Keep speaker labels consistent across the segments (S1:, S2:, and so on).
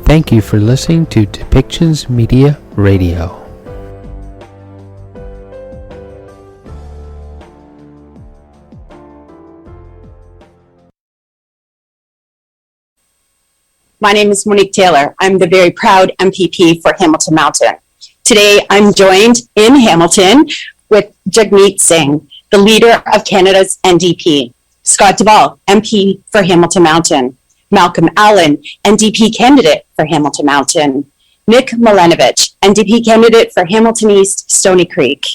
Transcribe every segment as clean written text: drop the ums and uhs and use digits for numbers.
S1: Thank you for listening to Depictions Media Radio.
S2: My name is Monique Taylor. I'm the very proud MPP for Hamilton Mountain. Today, I'm joined in Hamilton with Jagmeet Singh, the leader of Canada's NDP, Scott Duvall, MP for Hamilton Mountain, Malcolm Allen, NDP candidate for Hamilton Mountain, Nick Milenovich, NDP candidate for Hamilton East, Stony Creek,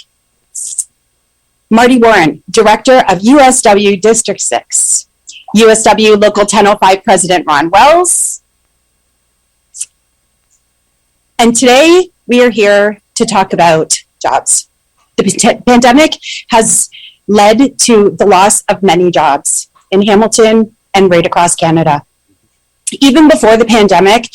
S2: Marty Warren, director of USW District 6, USW Local 1005 President Ron Wells, and today we are here to talk about jobs. The pandemic has led to the loss of many jobs in Hamilton and right across Canada. Even before the pandemic,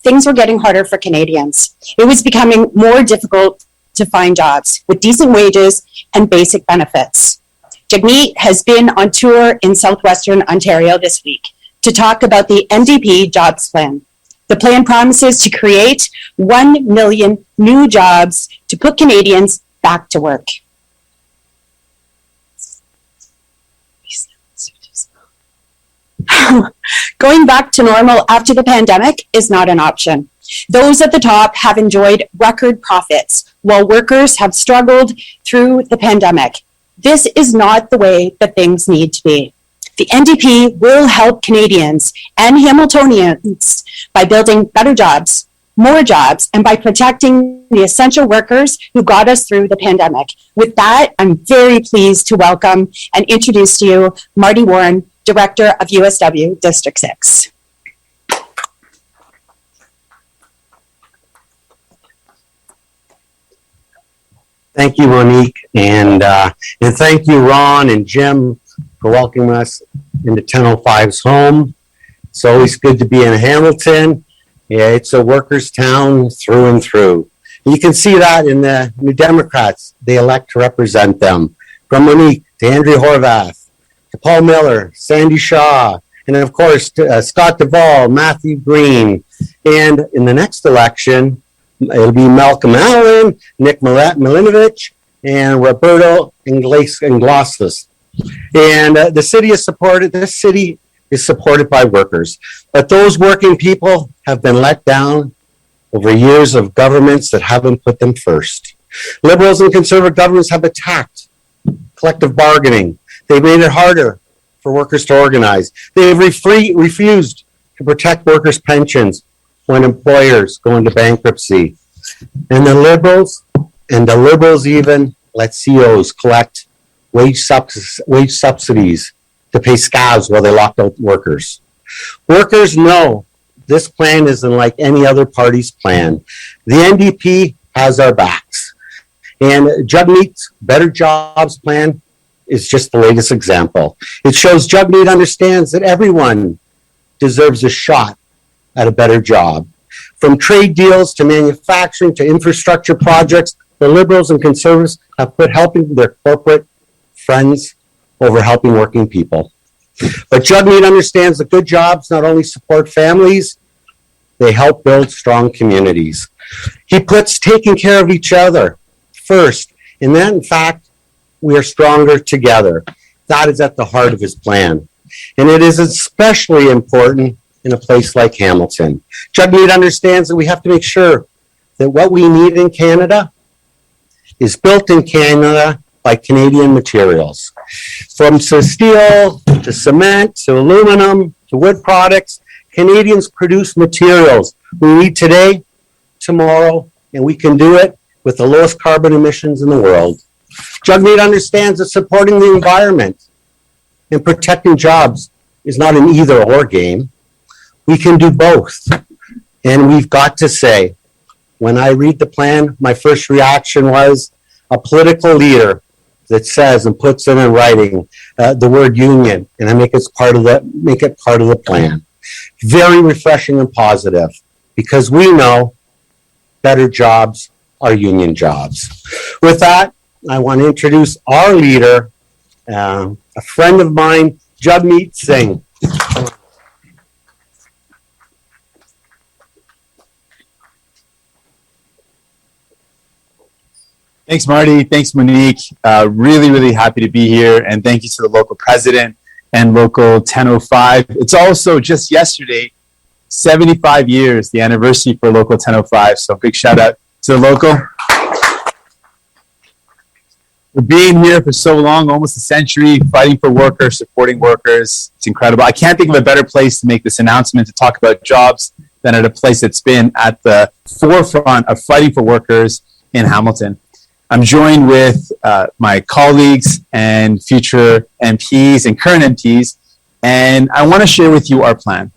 S2: things were getting harder for Canadians. It was becoming more difficult to find jobs with decent wages and basic benefits. Jagmeet has been on tour in southwestern Ontario this week to talk about the NDP jobs plan. The plan promises to create 1 million new jobs to put Canadians back to work. Going back to normal after the pandemic is not an option. Those at the top have enjoyed record profits, while workers have struggled through the pandemic. This is not the way that things need to be. The NDP will help Canadians and Hamiltonians by building better jobs, more jobs, and by protecting the essential workers who got us through the pandemic. With that, I'm very pleased to welcome and introduce to you Marty Warren, Director of USW District 6.
S3: Thank you, Monique, and thank you, Ron and Jim, for welcoming us into 1005's home. It's always good to be in Hamilton. Yeah, it's a workers' town through and through. And you can see that in the New Democrats they elect to represent them, from Monique to Andrea Horvath, to Paul Miller, Sandy Shaw, and of course Scott Duvall, Matthew Green. And in the next election, it'll be Malcolm Allen, Nick Milenovich, and Roberto Iglesias. And this city is supported by workers. But those working people have been let down over years of governments that haven't put them first. Liberals and conservative governments have attacked collective bargaining. They've made it harder for workers to organize. They've refused to protect workers' pensions when employers go into bankruptcy. And the liberals even let CEOs collect wage subsidies to pay scabs while they lock out workers. Workers know this plan isn't like any other party's plan. The NDP has our backs. And Jagmeet's Better Jobs plan is just the latest example. It shows Jagmeet understands that everyone deserves a shot at a better job. From trade deals to manufacturing to infrastructure projects, the Liberals and Conservatives have put helping their corporate friends over helping working people. But Jagmeet understands that good jobs not only support families, they help build strong communities. He puts taking care of each other first, and that, in fact, we are stronger together. That is at the heart of his plan. And it is especially important in a place like Hamilton. Jagmeet understands that we have to make sure that what we need in Canada is built in Canada by Canadian materials. From steel to cement to aluminum to wood products, Canadians produce materials we need today, tomorrow, and we can do it with the lowest carbon emissions in the world. Jagmeet understands that supporting the environment and protecting jobs is not an either-or game. We can do both. And we've got to say, when I read the plan, my first reaction was a political leader that says and puts in writing the word union, and I make it part of the plan. Very refreshing and positive, because we know better jobs are union jobs. With that, I want to introduce our leader, a friend of mine, Jagmeet Singh.
S4: Thanks, Marty. Thanks, Monique. Really happy to be here. And thank you to the local president and local 1005. It's also just yesterday, 75 years, the anniversary for local 1005. So big shout out to the local. For being here for so long, almost a century, fighting for workers, supporting workers. It's incredible. I can't think of a better place to make this announcement to talk about jobs than at a place that's been at the forefront of fighting for workers in Hamilton. I'm joined with my colleagues and future MPs and current MPs, and I want to share with you our plan.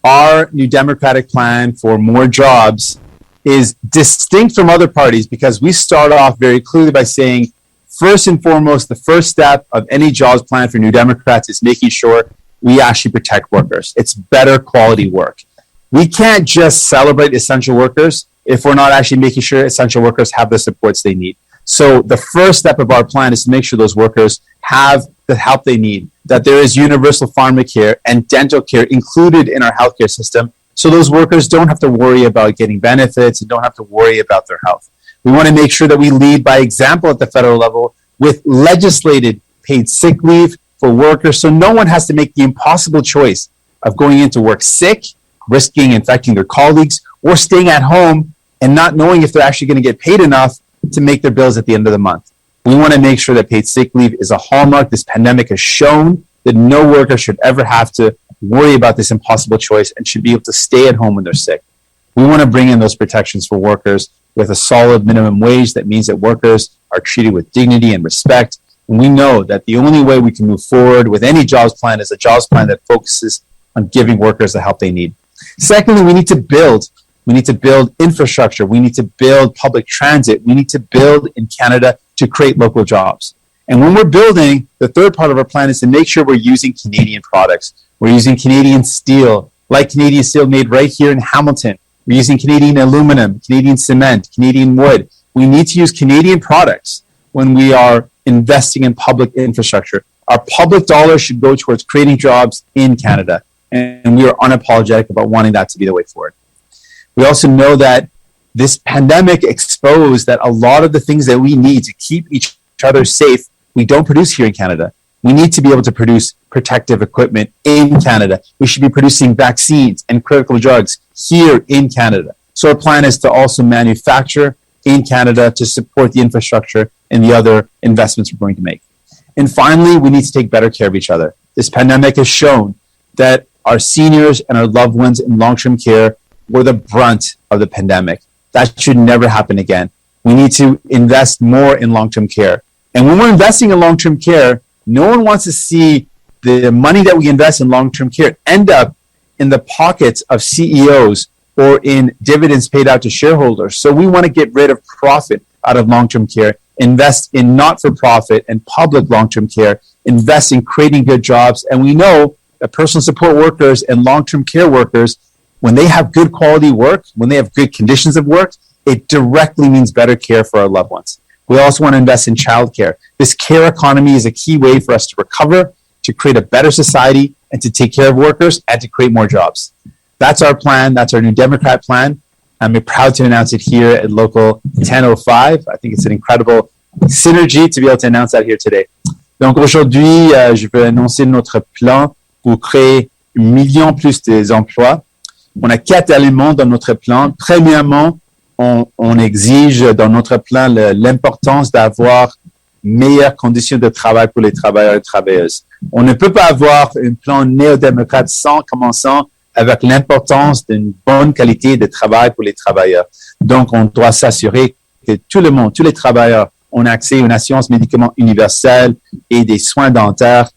S4: Our New Democratic plan for more jobs is distinct from other parties because we start off very clearly by saying, first and foremost, the first step of any jobs plan for New Democrats is making sure we actually protect workers. It's better quality work. We can't just celebrate essential workers if we're not actually making sure essential workers have the supports they need. So the first step of our plan is to make sure those workers have the help they need, that there is universal pharmacare and dental care included in our healthcare system, so those workers don't have to worry about getting benefits and don't have to worry about their health. We want to make sure that we lead by example at the federal level with legislated paid sick leave for workers, so no one has to make the impossible choice of going into work sick, risking infecting their colleagues, or staying at home and not knowing if they're actually going to get paid enough to make their bills at the end of the month. We want to make sure that paid sick leave is a hallmark. This pandemic has shown that no worker should ever have to worry about this impossible choice and should be able to stay at home when they're sick. We want to bring in those protections for workers with a solid minimum wage that means that workers are treated with dignity and respect. And we know that the only way we can move forward with any jobs plan is a jobs plan that focuses on giving workers the help they need. Secondly, we need to build infrastructure. We need to build public transit. We need to build in Canada to create local jobs. And when we're building, the third part of our plan is to make sure we're using Canadian products. We're using Canadian steel, like Canadian steel made right here in Hamilton. We're using Canadian aluminum, Canadian cement, Canadian wood. We need to use Canadian products when we are investing in public infrastructure. Our public dollars should go towards creating jobs in Canada. And we are unapologetic about wanting that to be the way forward. We also know that this pandemic exposed that a lot of the things that we need to keep each other safe, we don't produce here in Canada. We need to be able to produce protective equipment in Canada. We should be producing vaccines and critical drugs here in Canada. So our plan is to also manufacture in Canada to support the infrastructure and the other investments we're going to make. And finally, we need to take better care of each other. This pandemic has shown that our seniors and our loved ones in long-term care were the brunt of the pandemic. That should never happen again. We need to invest more in long-term care. And when we're investing in long-term care, no one wants to see the money that we invest in long-term care end up in the pockets of CEOs or in dividends paid out to shareholders. So we want to get rid of profit out of long-term care, invest in not-for-profit and public long-term care, invest in creating good jobs. And we know that personal support workers and long-term care workers, when they have good quality work, when they have good conditions of work, it directly means better care for our loved ones. We also want to invest in childcare. This care economy is a key way for us to recover, to create a better society, and to take care of workers and to create more jobs. That's our plan. That's our New Democrat plan. I'm proud to announce it here at Local 1005. I think it's an incredible synergy to be able to announce that here today. Donc aujourd'hui, je veux annoncer notre plan pour créer 1 million plus d'emplois. On a 4 éléments dans notre plan. Premièrement, on exige dans notre plan l'importance d'avoir meilleures conditions de travail pour les travailleurs et travailleuses. On ne peut pas avoir un plan néo-démocrate sans commençant avec l'importance d'une bonne qualité de travail pour les travailleurs. Donc, on doit s'assurer que tout le monde, tous les travailleurs ont accès à une assurance médicaments universelle et des soins dentaires.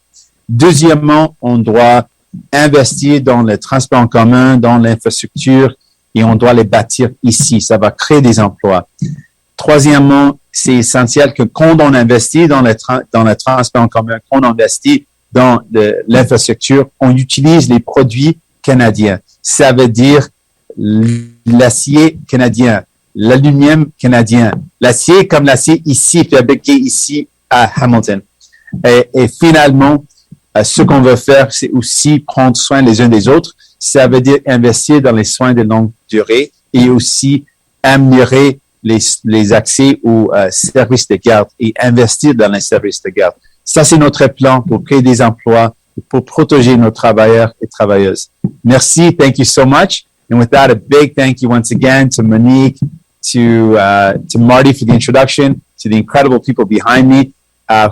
S4: Deuxièmement, on doit investir dans le transport en commun, dans l'infrastructure, et on doit les bâtir ici. Ça va créer des emplois. Troisièmement, c'est essentiel que quand on investit dans le transport en commun, quand on investit dans l'infrastructure, on utilise les produits canadiens. Ça veut dire l'acier canadien, l'aluminium canadien, l'acier comme l'acier ici, fabriqué ici à Hamilton. Et finalement, ce qu'on veut faire, c'est aussi prendre soin les uns des autres. Ça veut dire investir dans les soins de longue durée et aussi améliorer les accès aux services de garde et investir dans les services de garde. Ça, c'est notre plan pour créer des emplois, pour protéger nos travailleurs et travailleuses. Merci. Thank you so much. And with that, a big thank you once again to Monique, to Marty for the introduction, to the incredible people behind me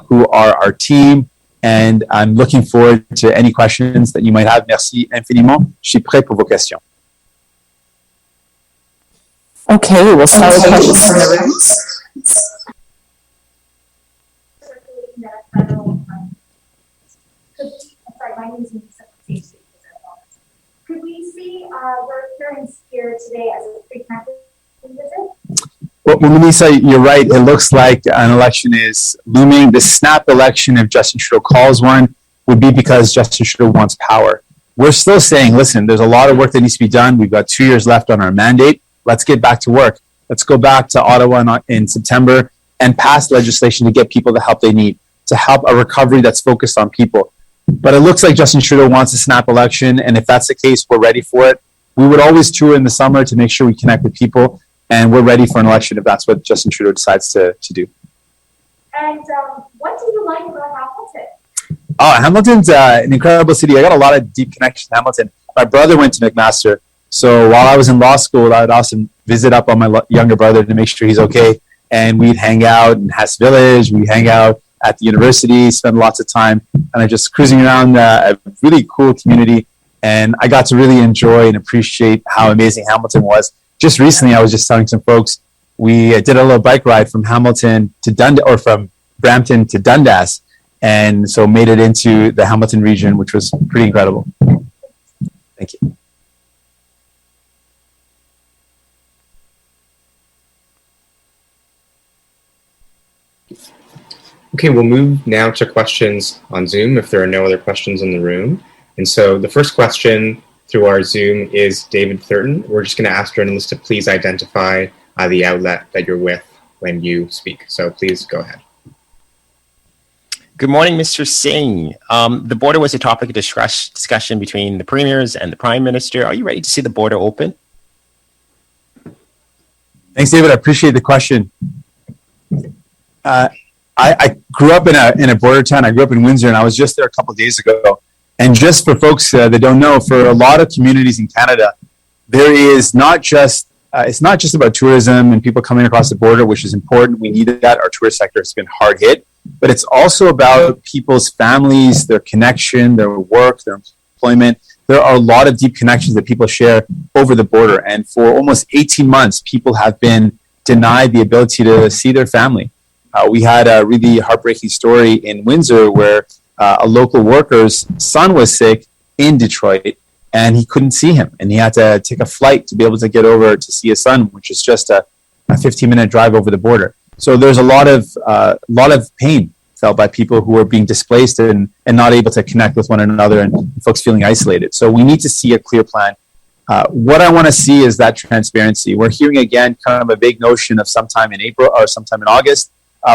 S4: who are our team. And I'm looking forward to any questions that you might have. Merci infiniment. Je suis prêt pour vos questions.
S5: Okay, we'll start with questions from the room.
S6: Sorry, my name is Lisa. Could we see your appearance here today as a pre-connected visit?
S4: Well, Melissa, you're right. It looks like an election is looming. The snap election, if Justin Trudeau calls one, would be because Justin Trudeau wants power. We're still saying, listen, there's a lot of work that needs to be done. We've got 2 years left on our mandate. Let's get back to work. Let's go back to Ottawa in September and pass legislation to get people the help they need, to help a recovery that's focused on people. But it looks like Justin Trudeau wants a snap election, and if that's the case, we're ready for it. We would always tour in the summer to make sure we connect with people, and we're ready for an election if that's what Justin Trudeau decides to do.
S6: And what do you like about Hamilton?
S4: Oh, Hamilton's an incredible city. I got a lot of deep connections to Hamilton. My brother went to McMaster, so while I was in law school, I would often visit up on my younger brother to make sure he's okay, and we'd hang out in Hess Village, we'd hang out at the university, spend lots of time, and I just cruising around a really cool community, and I got to really enjoy and appreciate how amazing Hamilton was. Just recently, I was just telling some folks, we did a little bike ride from Hamilton to Dundas, or from Brampton to Dundas, and so made it into the Hamilton region, which was pretty incredible. Thank you.
S1: Okay, we'll move now to questions on Zoom if there are no other questions in the room. And so the first question through our Zoom is David Thurton. We're just going to ask journalists to please identify the outlet that you're with when you speak. So please go ahead.
S7: Good morning, Mr. Singh. The border was a topic of discussion between the premiers and the prime minister. Are you ready to see the border open?
S4: Thanks, David. I appreciate the question. I grew up in a border town. I grew up in Windsor, and I was just there a couple of days ago. And just for folks that don't know, for a lot of communities in Canada, there is not just it's not just about tourism and people coming across the border, which is important. We need that. Our tourist sector has been hard hit, but it's also about people's families, their connection, their work, their employment. There are a lot of deep connections that people share over the border. And for almost 18 months, people have been denied the ability to see their family. We had a really heartbreaking story in Windsor where a local worker's son was sick in Detroit and he couldn't see him. And he had to take a flight to be able to get over to see his son, which is just a 15-minute drive over the border. So there's a lot of pain felt by people who are being displaced and not able to connect with one another and folks feeling isolated. So we need to see a clear plan. What I want to see is that transparency. We're hearing again kind of a big notion of sometime in April or sometime in August.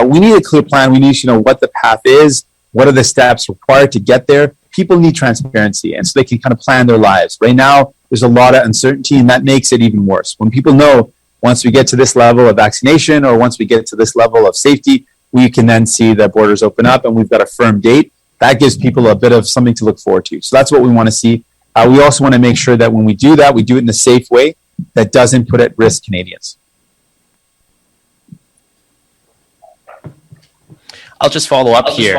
S4: We need a clear plan. We need to know what the path is. What are the steps required to get there? People need transparency, and so they can kind of plan their lives. Right now, there's a lot of uncertainty, and that makes it even worse. When people know once we get to this level of vaccination or once we get to this level of safety, we can then see the borders open up and we've got a firm date. That gives people a bit of something to look forward to. So that's what we want to see. We also want to make sure that when we do that, we do it in a safe way that doesn't put at risk Canadians.
S7: I'll just follow up here.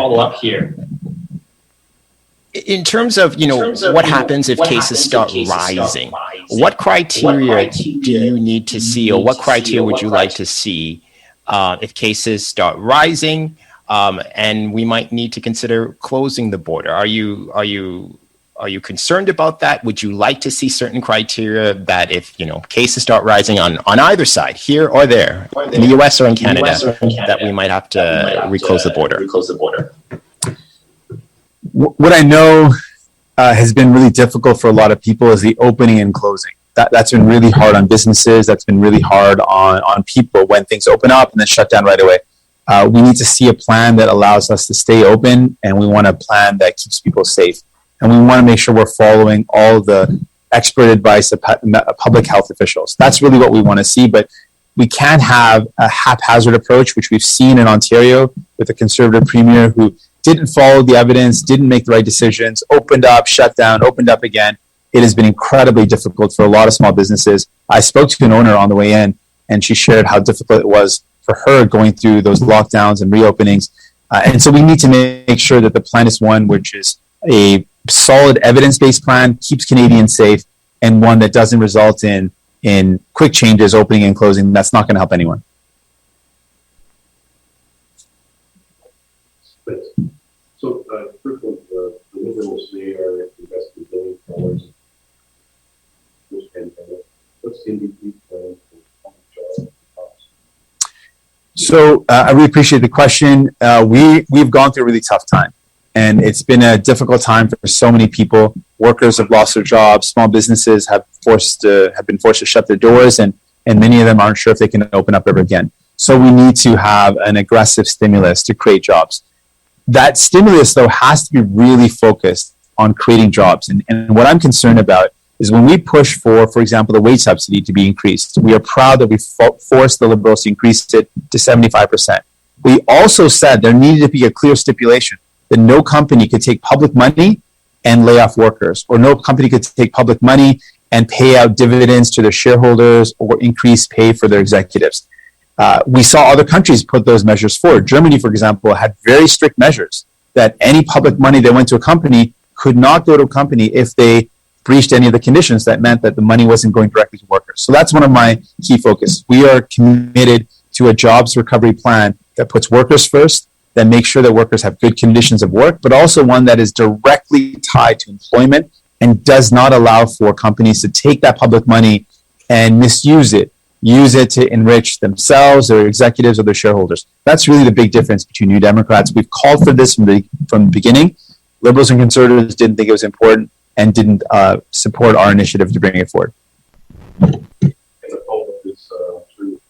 S7: In terms of, what happens if cases start rising? What criteria do you need to see, or what criteria would you like to see if cases start rising, and we might need to consider closing the border? Are you concerned about that? Would you like to see certain criteria that if, cases start rising on either side, here or there, in the US or in Canada, that we might have to reclose the border?
S4: What I know has been really difficult for a lot of people is the opening and closing. That's been really hard on businesses. That's been really hard on people when things open up and then shut down right away. We need to see a plan that allows us to stay open, and we want a plan that keeps people safe. And we want to make sure we're following all the expert advice of public health officials. That's really what we want to see. But we can't have a haphazard approach, which we've seen in Ontario with a Conservative premier who didn't follow the evidence, didn't make the right decisions, opened up, shut down, opened up again. It has been incredibly difficult for a lot of small businesses. I spoke to an owner on the way in, and she shared how difficult it was for her going through those lockdowns and reopenings. And so we need to make sure that the plan is one which is a solid evidence-based plan, keeps Canadians safe, and one that doesn't result in quick changes, opening and closing. That's not going to help anyone.
S8: So, first of all, the Liberals, they are investing billions of dollars in this pandemic. What's the NPD plan for public jobs?
S4: So I really appreciate the question. We've gone through a really tough time, and it's been a difficult time for so many people. Workers have lost their jobs. Small businesses have been forced to shut their doors, and many of them aren't sure if they can open up ever again. So we need to have an aggressive stimulus to create jobs. That stimulus, though, has to be really focused on creating jobs. And what I'm concerned about is when we push for example, the wage subsidy to be increased. We are proud that we forced the Liberals to increase it to 75%. We also said there needed to be a clear stipulation that no company could take public money and lay off workers, or no company could take public money and pay out dividends to their shareholders or increase pay for their executives. We saw other countries put those measures forward. Germany, for example, had very strict measures that any public money that went to a company could not go to a company if they breached any of the conditions that meant that the money wasn't going directly to workers. So that's one of my key focus. We are committed to a jobs recovery plan that puts workers first, that makes sure that workers have good conditions of work, but also one that is directly tied to employment and does not allow for companies to take that public money and misuse it, use it to enrich themselves, their executives, or their shareholders. That's really the big difference between New Democrats. We've called for this from the beginning. Liberals and Conservatives didn't think it was important and didn't support our initiative to bring it forward.
S8: And the poll is through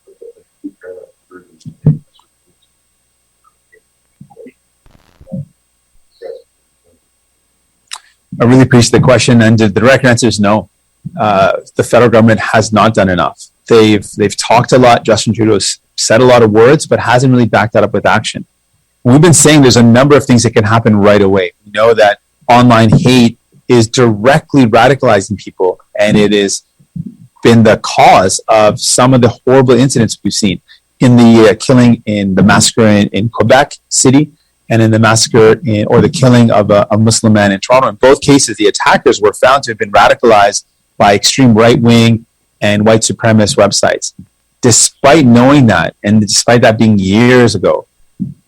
S4: I really appreciate the question, and the direct answer is no. The federal government has not done enough. They've talked a lot. Justin Trudeau's said a lot of words, but hasn't really backed that up with action. We've been saying there's a number of things that can happen right away. We know that online hate is directly radicalizing people, and it has been the cause of some of the horrible incidents we've seen in the killing in the massacre in Quebec City, and in the massacre or the killing of a Muslim man in Toronto. In both cases, the attackers were found to have been radicalized by extreme right-wing and white supremacist websites. Despite knowing that, and despite that being years ago,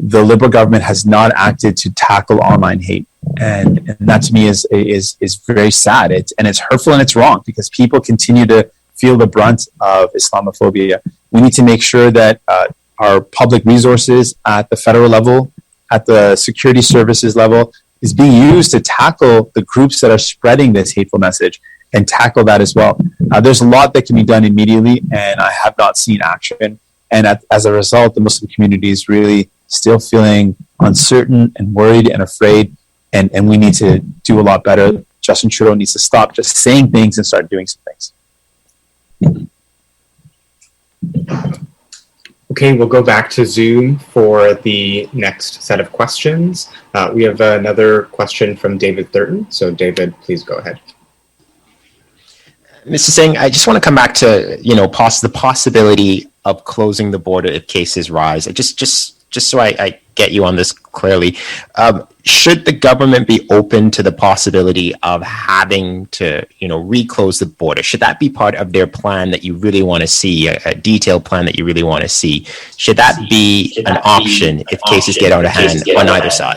S4: the Liberal government has not acted to tackle online hate. And that to me is very sad. It's hurtful and it's wrong because people continue to feel the brunt of Islamophobia. We need to make sure that our public resources at the federal level, at the security services level, is being used to tackle the groups that are spreading this hateful message and tackle that as well. There's a lot that can be done immediately, and I have not seen action. And as a result, the Muslim community is really still feeling uncertain and worried and afraid, and we need to do a lot better. Justin Trudeau needs to stop just saying things and start doing some things.
S1: Okay, we'll go back to Zoom for the next set of questions. We have another question from David Thurton. So David, please go ahead.
S7: Mr. Singh, I just want to come back to, the possibility of closing the border if cases rise. Just so I get you on this clearly, should the government be open to the possibility of having to, reclose the border? Should that be part of their plan that you really want to see, a detailed plan that you really want to see? Should that be an option if cases get out of hand on either side?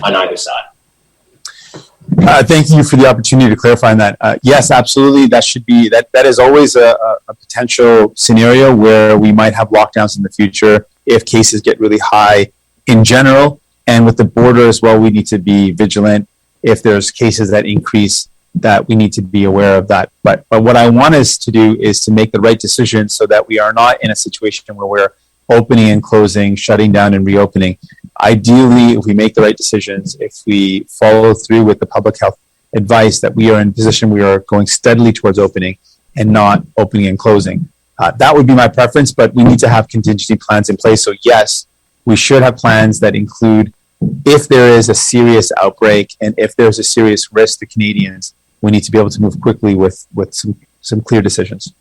S4: Thank you for the opportunity to clarify on that. Yes, absolutely. That should be that is always a potential scenario where we might have lockdowns in the future if cases get really high in general. And with the border as well, we need to be vigilant. If there's cases that increase, that we need to be aware of that. But what I want us to do is to make the right decision so that we are not in a situation where we're opening and closing, shutting down and reopening. Ideally, if we make the right decisions, if we follow through with the public health advice, that we are in a position we are going steadily towards opening and not opening and closing. That would be my preference, but we need to have contingency plans in place. So yes, we should have plans that include if there is a serious outbreak and if there's a serious risk to Canadians, we need to be able to move quickly with some clear decisions.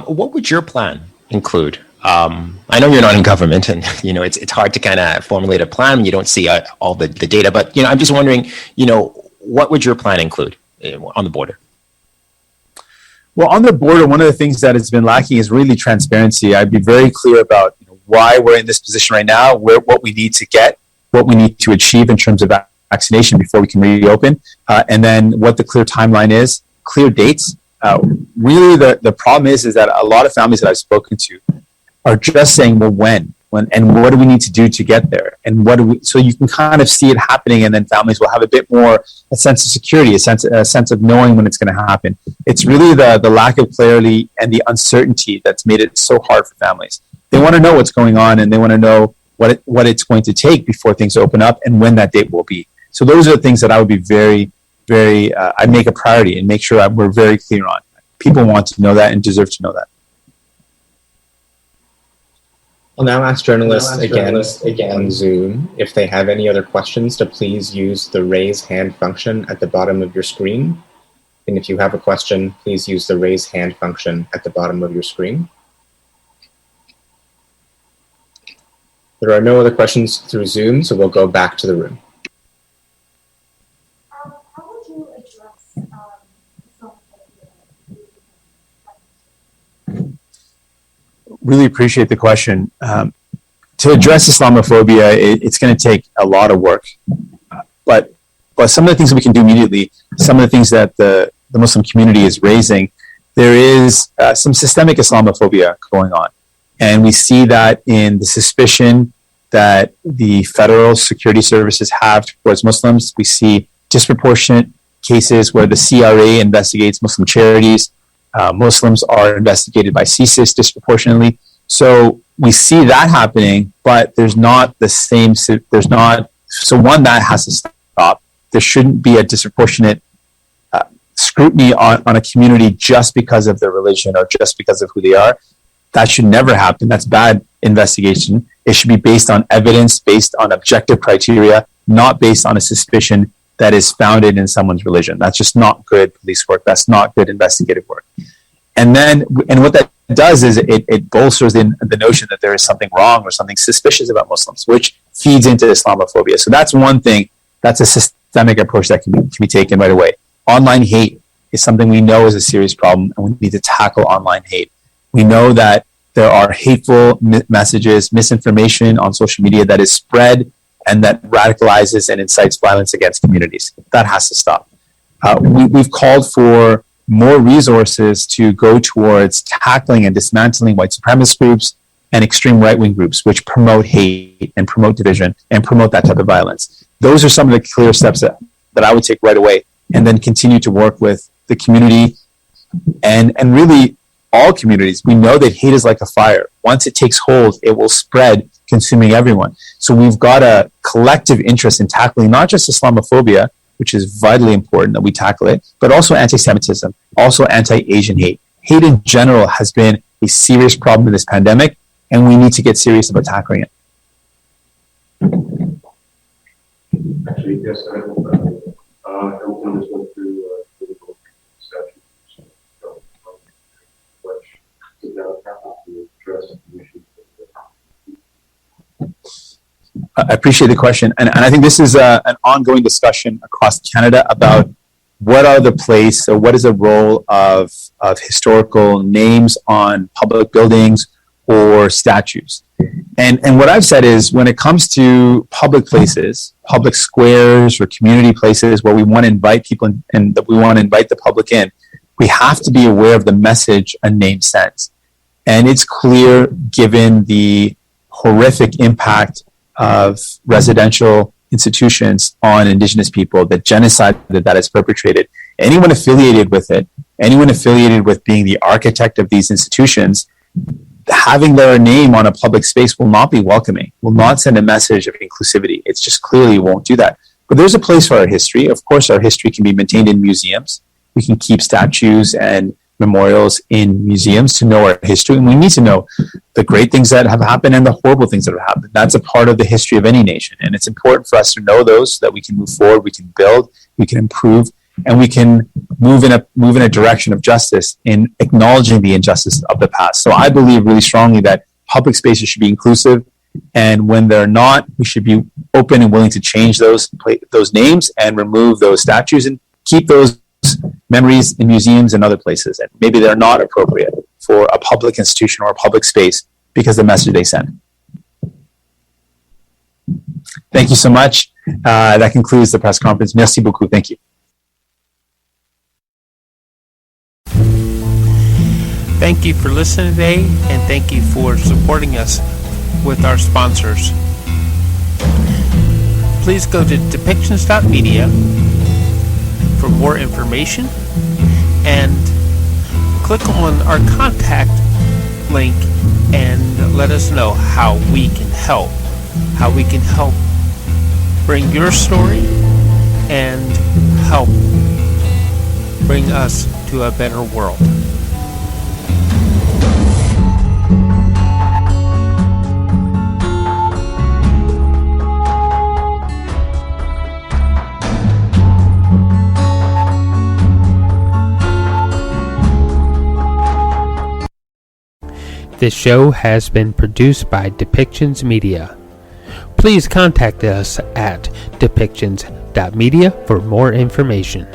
S7: What would your plan include? I know you're not in government, and it's hard to kind of formulate a plan when you don't see all the data. But I'm just wondering, what would your plan include on the border?
S4: Well, on the border, one of the things that has been lacking is really transparency. I'd be very clear about why we're in this position right now, what we need to get, what we need to achieve in terms of vaccination before we can reopen, and then what the clear timeline is, clear dates. Really, the problem is that a lot of families that I've spoken to are just saying, well, when, and what do we need to do to get there? And so you can kind of see it happening, and then families will have a bit more a sense of security, a sense of knowing when it's going to happen. It's really the lack of clarity and the uncertainty that's made it so hard for families. They want to know what's going on, and they want to know what it's going to take before things open up and when that date will be. So those are the things that I would be very, very, I'd make a priority and make sure that we're very clear on. People want to know that and deserve to know that.
S1: I'll now ask journalists again on Zoom if they have any other questions to please use the raise hand function at the bottom of your screen. And if you have a question, please use the raise hand function at the bottom of your screen. There are no other questions through Zoom, so we'll go back to the room.
S6: How would you address
S4: Really appreciate the question. To address Islamophobia, it's going to take a lot of work. But some of the things that we can do immediately, some of the things that the Muslim community is raising, there is some systemic Islamophobia going on. And we see that in the suspicion that the federal security services have towards Muslims. We see disproportionate cases where the CRA investigates Muslim charities. Muslims are investigated by CSIS disproportionately. So we see that happening, but there's not the same, so one, that has to stop. There shouldn't be a disproportionate scrutiny on a community just because of their religion or just because of who they are. That should never happen. That's bad investigation. It should be based on evidence, based on objective criteria, not based on a suspicion that is founded in someone's religion. That's just not good police work. That's not good investigative work. And what that does is it bolsters the notion that there is something wrong or something suspicious about Muslims, which feeds into Islamophobia. So that's one thing. That's a systemic approach that can be taken right away. Online hate is something we know is a serious problem, and we need to tackle online hate. We know that there are hateful messages, misinformation on social media that is spread and that radicalizes and incites violence against communities. That has to stop. We've called for more resources to go towards tackling and dismantling white supremacist groups and extreme right-wing groups, which promote hate and promote division and promote that type of violence. Those are some of the clear steps that I would take right away, and then continue to work with the community and really all communities. We know that hate is like a fire. Once it takes hold, it will spread, consuming everyone. So we've got a collective interest in tackling not just Islamophobia, which is vitally important that we tackle it, but also anti-Semitism, also anti-Asian hate. Hate in general has been a serious problem in this pandemic, and we need to get serious about tackling it.
S8: Actually, yes, everyone just went through political statutes, which is now happening to address the issue.
S4: I appreciate the question. And I think this is an ongoing discussion across Canada about what are the place, or what is the role of historical names on public buildings or statues. And what I've said is, when it comes to public places, public squares or community places where we want to invite people and that we want to invite the public in, we have to be aware of the message a name sends. And it's clear, given the horrific impact of residential institutions on Indigenous people, the genocide that is perpetrated. Anyone affiliated with it, anyone affiliated with being the architect of these institutions, having their name on a public space will not be welcoming, will not send a message of inclusivity. It's just clearly won't do that. But there's a place for our history. Of course, our history can be maintained in museums. we can keep statues and memorials in museums to know our history. And we need to know the great things that have happened and the horrible things that have happened. That's a part of the history of any nation. And it's important for us to know those so that we can move forward, we can build, we can improve, and we can move in a direction of justice in acknowledging the injustice of the past. So I believe really strongly that public spaces should be inclusive. And when they're not, we should be open and willing to change those names and remove those statues and keep those memories in museums and other places. And maybe they're not appropriate for a public institution or a public space because of the message they send. Thank you so much. That concludes the press conference. Merci beaucoup. Thank you.
S9: Thank you for listening today, and thank you for supporting us with our sponsors. Please go to depictions.media for more information and click on our contact link and let us know how we can help bring your story and help bring us to a better world. This show has been produced by Depictions Media. Please contact us at depictions.media for more information.